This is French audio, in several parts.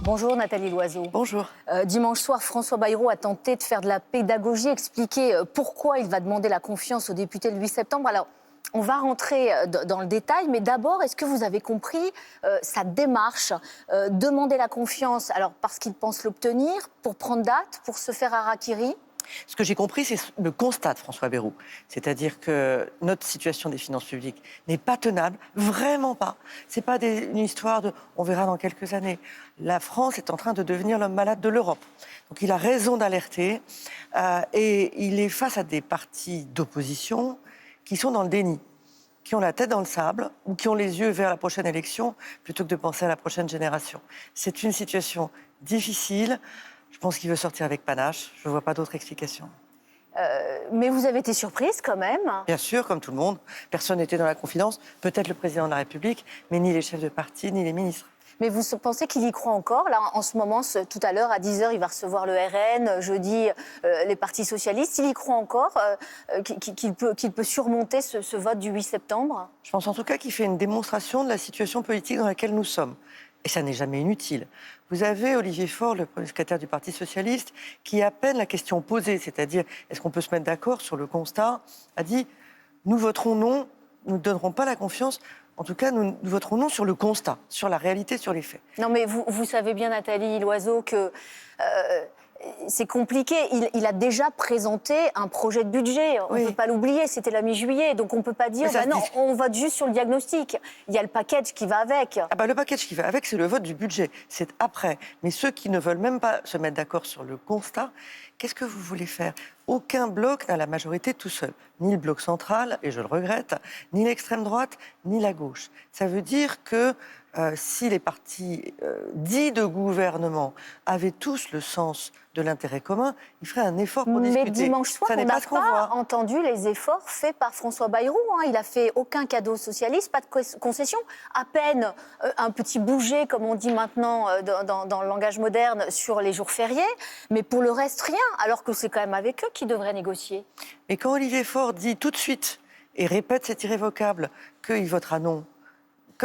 Bonjour Nathalie Loiseau. Bonjour. Dimanche soir, François Bayrou a tenté de faire de la pédagogie, expliquer pourquoi il va demander la confiance aux députés le 8 septembre. Alors, on va rentrer dans le détail, mais d'abord, est-ce que vous avez compris sa démarche demander la confiance, alors parce qu'il pense l'obtenir, pour prendre date, pour se faire harakiri? Ce que j'ai compris, c'est le constat de François Bayrou. C'est-à-dire que notre situation des finances publiques n'est pas tenable, vraiment pas. Ce n'est pas une histoire de « on verra dans quelques années ». La France est en train de devenir l'homme malade de l'Europe. Donc il a raison d'alerter et il est face à des partis d'opposition qui sont dans le déni, qui ont la tête dans le sable ou qui ont les yeux vers la prochaine élection plutôt que de penser à la prochaine génération. C'est une situation difficile. Je pense qu'il veut sortir avec panache. Je ne vois pas d'autre explication. Mais vous avez été surprise quand même. Bien sûr, comme tout le monde. Personne n'était dans la confidence. Peut-être le président de la République, mais ni les chefs de parti, ni les ministres. Mais vous pensez qu'il y croit encore? Là, en ce moment, tout à l'heure, à 10h, il va recevoir le RN, jeudi, les partis socialistes. Il y croit encore qu'il peut surmonter ce vote du 8 septembre? Je pense en tout cas qu'il fait une démonstration de la situation politique dans laquelle nous sommes. Et ça n'est jamais inutile. Vous avez Olivier Faure, le secrétaire du Parti socialiste, qui, à peine la question posée, c'est-à-dire est-ce qu'on peut se mettre d'accord sur le constat, a dit « nous voterons non, nous ne donnerons pas la confiance ». En tout cas, nous voterons non sur le constat, sur la réalité, sur les faits. Non, mais vous savez bien, Nathalie Loiseau, que c'est compliqué. Il a déjà présenté un projet de budget. On ne peut pas l'oublier, c'était la mi-juillet. Donc on ne peut pas dire, non, on vote juste sur le diagnostic. Il y a le package qui va avec. Le package qui va avec, c'est le vote du budget. C'est après. Mais ceux qui ne veulent même pas se mettre d'accord sur le constat, qu'est-ce que vous voulez faire? Aucun bloc n'a la majorité tout seul. Ni le bloc central, et je le regrette, ni l'extrême droite, ni la gauche. Ça veut dire que si les partis dits de gouvernement avaient tous le sens de l'intérêt commun, ils feraient un effort pour discuter. Mais dimanche soir, on n'a pas entendu les efforts faits par François Bayrou. Il n'a fait aucun cadeau socialiste, pas de concession. À peine un petit bouger, comme on dit maintenant dans le langage moderne, sur les jours fériés. Mais pour le reste, rien. Alors que c'est quand même avec eux qu'ils devraient négocier. Et quand Olivier Faure dit tout de suite, et répète cet irrévocable, qu'il votera non,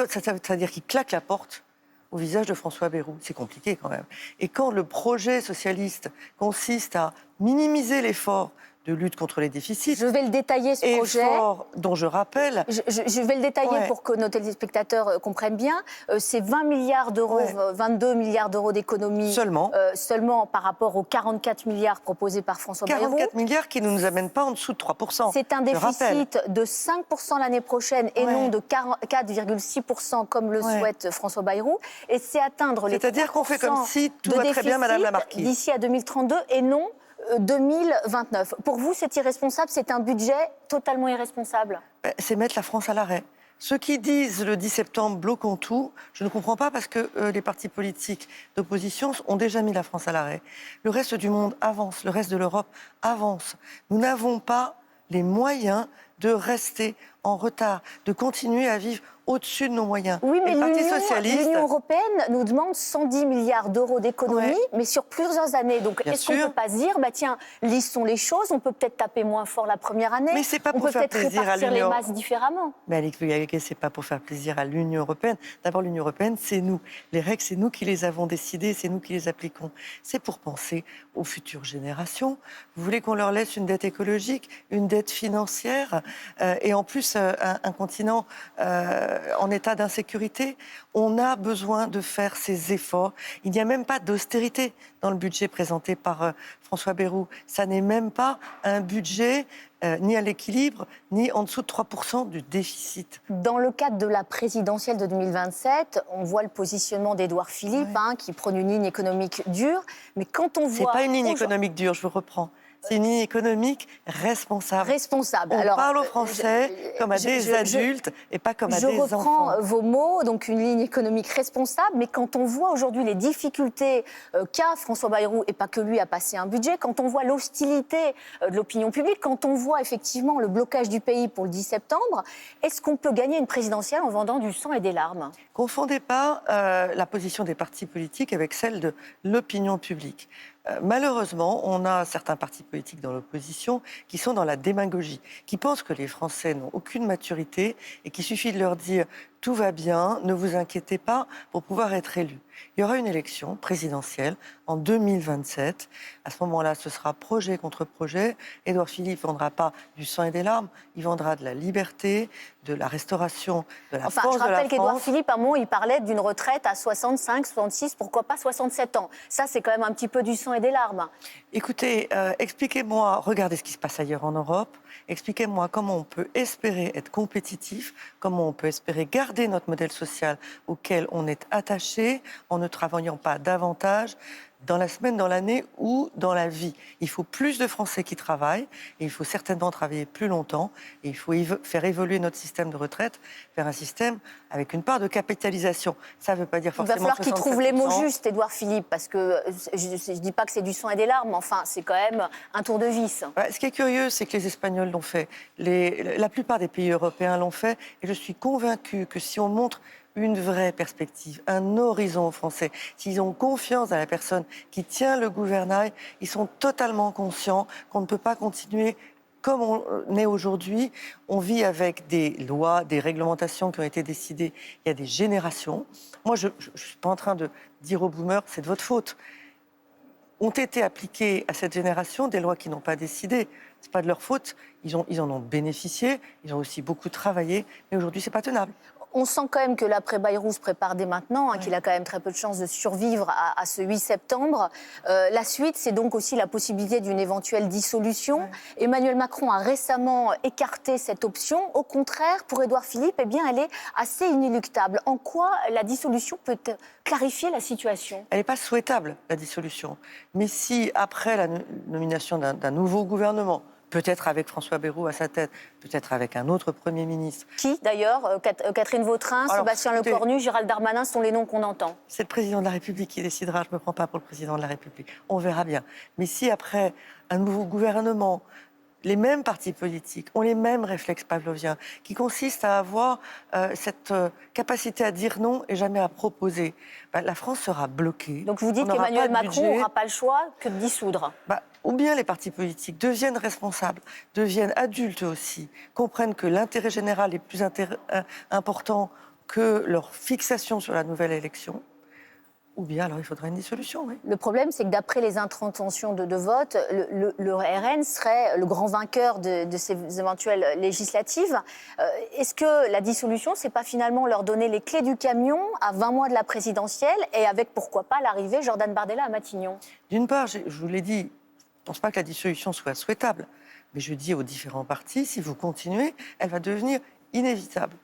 ça veut dire qu'il claque la porte au visage de François Bayrou. C'est compliqué quand même. Et quand le projet socialiste consiste à minimiser l'effort de lutte contre les déficits... Je vais le détailler, ce projet. Effort dont je rappelle... Je vais le détailler pour que nos téléspectateurs comprennent bien. C'est 20 milliards d'euros, 22 milliards d'euros d'économies. Seulement par rapport aux 44 milliards proposés par François Bayrou. 44 milliards qui ne nous amènent pas en dessous de 3%. C'est un déficit de 5% l'année prochaine et non de 4,6% comme le souhaite François Bayrou. Et c'est atteindre les 3%. C'est-à-dire qu'on fait comme si tout va très bien, Madame la Marquise. D'ici à 2032 et non 2029. Pour vous, c'est irresponsable, c'est un budget totalement irresponsable. C'est mettre la France à l'arrêt. Ceux qui disent le 10 septembre, bloquons tout, je ne comprends pas parce que les partis politiques d'opposition ont déjà mis la France à l'arrêt. Le reste du monde avance, le reste de l'Europe avance. Nous n'avons pas les moyens de rester en retard, de continuer à vivre au-dessus de nos moyens. Oui, mais l'Union européenne nous demande 110 milliards d'euros d'économie, mais sur plusieurs années. Donc, est-ce qu'on ne peut pas se dire, tiens, lissons les choses, on peut peut-être taper moins fort la première année, mais c'est pas on pour peut faire peut-être plaisir répartir les masses différemment. Mais Annick Le Gallego, c'est pas pour faire plaisir à l'Union européenne. D'abord, l'Union européenne, c'est nous. Les règles, c'est nous qui les avons décidées, c'est nous qui les appliquons. C'est pour penser aux futures générations. Vous voulez qu'on leur laisse une dette écologique, une dette financière, et en plus, un continent en état d'insécurité. On a besoin de faire ces efforts. Il n'y a même pas d'austérité dans le budget présenté par François Bayrou. Ça n'est même pas un budget ni à l'équilibre, ni en dessous de 3% du déficit. Dans le cadre de la présidentielle de 2027, on voit le positionnement d'Édouard Philippe, qui prône une ligne économique dure. Mais quand on voit... C'est pas une ligne économique dure, je vous reprends. C'est une ligne économique responsable. Responsable. On parle aux Français comme à des adultes et pas comme à des enfants. Je reprends vos mots, donc une ligne économique responsable, mais quand on voit aujourd'hui les difficultés qu'a François Bayrou, et pas que lui, à passer un budget, quand on voit l'hostilité de l'opinion publique, quand on voit effectivement le blocage du pays pour le 10 septembre, est-ce qu'on peut gagner une présidentielle en vendant du sang et des larmes? Confondez pas la position des partis politiques avec celle de l'opinion publique. Malheureusement, on a certains partis politiques dans l'opposition qui sont dans la démagogie, qui pensent que les Français n'ont aucune maturité et qu'il suffit de leur dire « tout va bien, ne vous inquiétez pas » pour pouvoir être élus. Il y aura une élection présidentielle en 2027. À ce moment-là, ce sera projet contre projet. Édouard Philippe ne vendra pas du sang et des larmes, il vendra de la liberté, de la restauration, de la force de la France. Je rappelle qu'Édouard Philippe, à un moment, il parlait d'une retraite à 65, 66, pourquoi pas 67 ans. Ça, c'est quand même un petit peu du sang et des larmes. Écoutez, expliquez-moi, regardez ce qui se passe ailleurs en Europe, expliquez-moi comment on peut espérer être compétitif, comment on peut espérer garder notre modèle social auquel on est attaché en ne travaillant pas davantage dans la semaine, dans l'année ou dans la vie. Il faut plus de Français qui travaillent et il faut certainement travailler plus longtemps et il faut faire évoluer notre système de retraite vers un système avec une part de capitalisation. Ça ne veut pas dire forcément 67%. Il va falloir qu'il trouve les mots justes, Édouard Philippe, parce que je ne dis pas que c'est du sang et des larmes, mais enfin, c'est quand même un tour de vis. Ce qui est curieux, c'est que les Espagnols l'ont fait. La plupart des pays européens l'ont fait et je suis convaincue que si on montre une vraie perspective, un horizon aux Français. S'ils ont confiance dans la personne qui tient le gouvernail, ils sont totalement conscients qu'on ne peut pas continuer comme on est aujourd'hui. On vit avec des lois, des réglementations qui ont été décidées il y a des générations. Moi, je ne suis pas en train de dire aux boomers, c'est de votre faute. Ont été appliquées à cette génération des lois qui n'ont pas décidé. Ce n'est pas de leur faute. Ils en ont bénéficié, ils ont aussi beaucoup travaillé, mais aujourd'hui, ce n'est pas tenable. On sent quand même que l'après-Bayrou se prépare dès maintenant, qu'il a quand même très peu de chances de survivre à ce 8 septembre. La suite, c'est donc aussi la possibilité d'une éventuelle dissolution. Ouais. Emmanuel Macron a récemment écarté cette option. Au contraire, pour Édouard Philippe, eh bien, elle est assez inéluctable. En quoi la dissolution peut clarifier la situation ? Elle n'est pas souhaitable, la dissolution. Mais si, après la nomination d'un nouveau gouvernement, peut-être avec François Bayrou à sa tête, peut-être avec un autre Premier ministre. Qui, d'ailleurs Catherine Vautrin, Sébastien Lecornu, Gérald Darmanin sont les noms qu'on entend. C'est le président de la République qui décidera. Je ne me prends pas pour le président de la République. On verra bien. Mais si, après un nouveau gouvernement, les mêmes partis politiques ont les mêmes réflexes pavloviens, qui consistent à avoir cette capacité à dire non et jamais à proposer, la France sera bloquée. Donc vous dites qu'Emmanuel Macron n'aura pas le choix que de dissoudre. Ou bien les partis politiques deviennent responsables, deviennent adultes aussi, comprennent que l'intérêt général est plus important que leur fixation sur la nouvelle élection. Ou bien alors il faudra une dissolution, oui. Le problème, c'est que d'après les intentions de vote, le RN serait le grand vainqueur de ces éventuelles législatives. Est-ce que la dissolution, c'est pas finalement leur donner les clés du camion à 20 mois de la présidentielle et avec, pourquoi pas, l'arrivée Jordan Bardella à Matignon ? D'une part, je vous l'ai dit, je ne pense pas que la dissolution soit souhaitable. Mais je dis aux différents partis, si vous continuez, elle va devenir inévitable.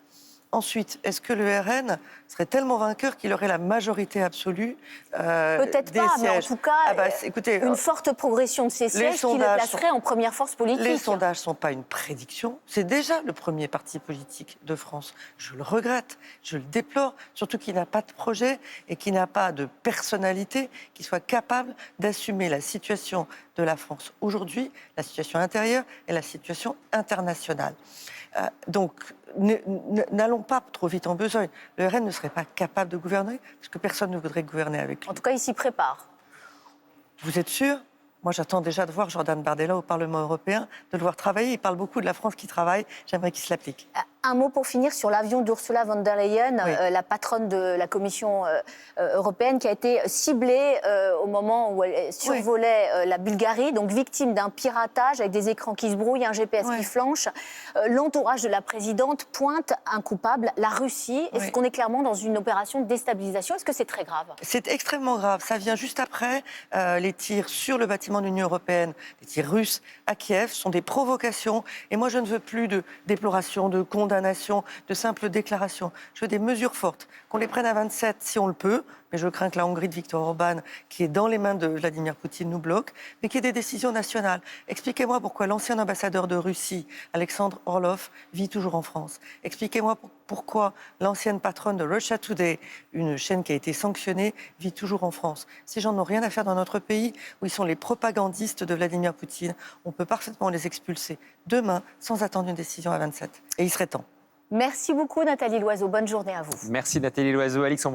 Ensuite, est-ce que le RN serait tellement vainqueur qu'il aurait la majorité absolue Peut-être des pas, sièges. Mais en tout cas, écoutez, une forte progression de ces sièges qui le placerait en première force politique. Les sondages ne sont pas une prédiction. C'est déjà le premier parti politique de France. Je le regrette, je le déplore, surtout qu'il n'a pas de projet et qu'il n'a pas de personnalité qui soit capable d'assumer la situation de la France aujourd'hui, la situation intérieure et la situation internationale. Donc, n'allons pas trop vite en besogne. Le RN ne serait pas capable de gouverner, parce que personne ne voudrait gouverner avec lui. En tout cas, il s'y prépare. Vous êtes sûr ? Moi, j'attends déjà de voir Jordan Bardella au Parlement européen, de le voir travailler. Il parle beaucoup de la France qui travaille. J'aimerais qu'il se l'applique. Un mot pour finir sur l'avion d'Ursula von der Leyen, oui. La patronne de la Commission européenne, qui a été ciblée au moment où elle survolait la Bulgarie, donc victime d'un piratage avec des écrans qui se brouillent, un GPS qui flanche. L'entourage de la présidente pointe un coupable, la Russie. Est-ce qu'on est clairement dans une opération de déstabilisation ? Est-ce que c'est très grave ? C'est extrêmement grave. Ça vient juste après les tirs sur le bâtiment de l'Union européenne, les tirs russes à Kiev, sont des provocations. Et moi, je ne veux plus de déploration, de condamnation, de simples déclarations. Je veux des mesures fortes, qu'on les prenne à 27 si on le peut, mais je crains que la Hongrie de Viktor Orban, qui est dans les mains de Vladimir Poutine, nous bloque, mais qu'il y ait des décisions nationales. Expliquez-moi pourquoi l'ancien ambassadeur de Russie, Alexandre Orlov, vit toujours en France. Expliquez-moi pourquoi l'ancienne patronne de Russia Today, une chaîne qui a été sanctionnée, vit toujours en France. Ces gens n'ont rien à faire dans notre pays, où ils sont les propagandistes de Vladimir Poutine. On peut parfaitement les expulser demain, sans attendre une décision à 27. Et il serait temps. Merci beaucoup Nathalie Loiseau. Bonne journée à vous. Merci Nathalie Loiseau. Alexandre